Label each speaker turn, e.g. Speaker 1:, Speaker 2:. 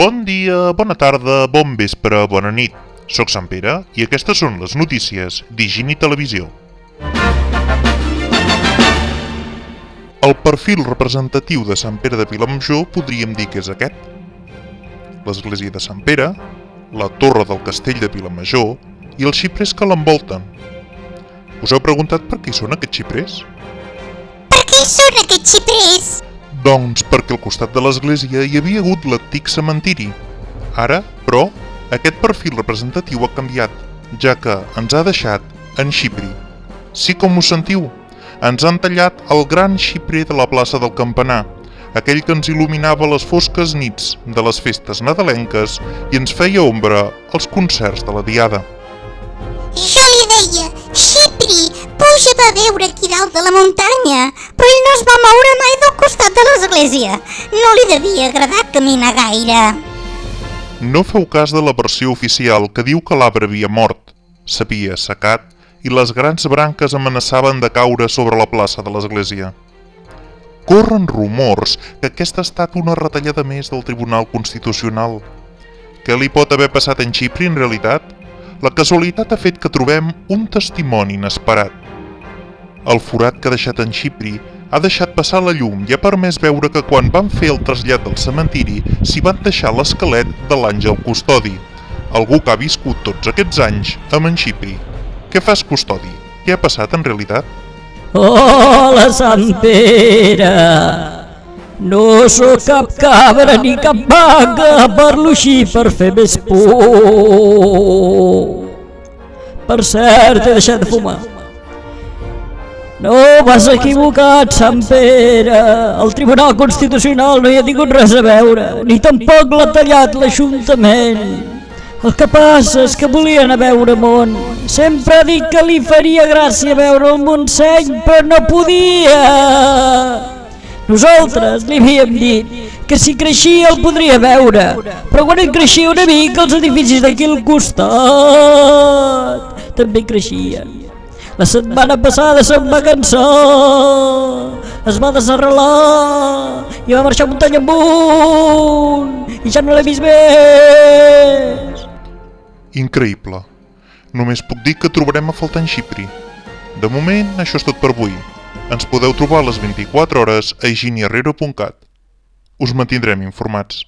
Speaker 1: Bon dia, bona tarda, bon vespre, bona nit. Soc Sant Pere i aquestes són les notícies d'Higini Televisió. El perfil representatiu de Sant Pere de Vilamajor podríem dir que és aquest. L'església de Sant Pere, la torre del castell de Vilamajor i els xiprers que l'envolten. Us heu preguntat per què hi són aquests xiprers?
Speaker 2: Per què hi són aquests xiprers?
Speaker 1: Doncs perquè al costat de l'església hi havia hagut l'antic cementiri. Ara, però, aquest perfil representatiu ha canviat, ja que ens ha deixat en xipri. Sí, com us sentiu, ens han tallat el gran xiprer de la plaça del Campanar, aquell que ens il·luminava les fosques nits de les festes nadalenques i ens feia ombra als concerts de la Diada.
Speaker 2: Jo li deia, Xipri, puja a veure aquí dalt de la muntanya, però ell no es va moure mai del costat de l'església. No li devia agradar caminar gaire.
Speaker 1: No feu cas de la versió oficial que diu que l'arbre havia mort, s'havia assecat i les grans branques amenaçaven de caure sobre la plaça de l'església. Corren rumors que aquesta ha estat una retallada més del Tribunal Constitucional. Què li pot haver passat en Xipri en realitat? La casualitat ha fet que trobem un testimoni inesperat. El forat que ha deixat en Xipri ha deixat passar la llum i ha permès veure que quan van fer el trasllat del cementiri s'hi van deixar l'esquelet de l'àngel custodi, algú que ha viscut tots aquests anys amb en Xipri. Què fas, custodi? Què ha passat en realitat?
Speaker 3: Hola, Sant Pere! No sóc cap cabra ni cap vaca, parlo així per fer més por. Per cert, he deixat de fumar. No vas equivocat, Sant Pere. El Tribunal Constitucional no hi ha tingut res a veure, ni tampoc l'ha tallat l'Ajuntament. El que passa és que volia anar a veure món. Sempre ha dit que li faria gràcia veure el Montseny, però no podia. Nosaltres li havíem dit que si creixia el podria veure, però quan ell creixia una mica els edificis d'aquí al costat també creixien. La setmana passada se'n va cansar, es va desarrelar i va marxar muntanya amunt i ja no l'he vist més.
Speaker 1: Increïble. Només puc dir que trobarem a faltar en Xipri. De moment, això és tot per avui. Ens podeu trobar a les 24 hores a higiniherrero.cat. Us mantindrem informats.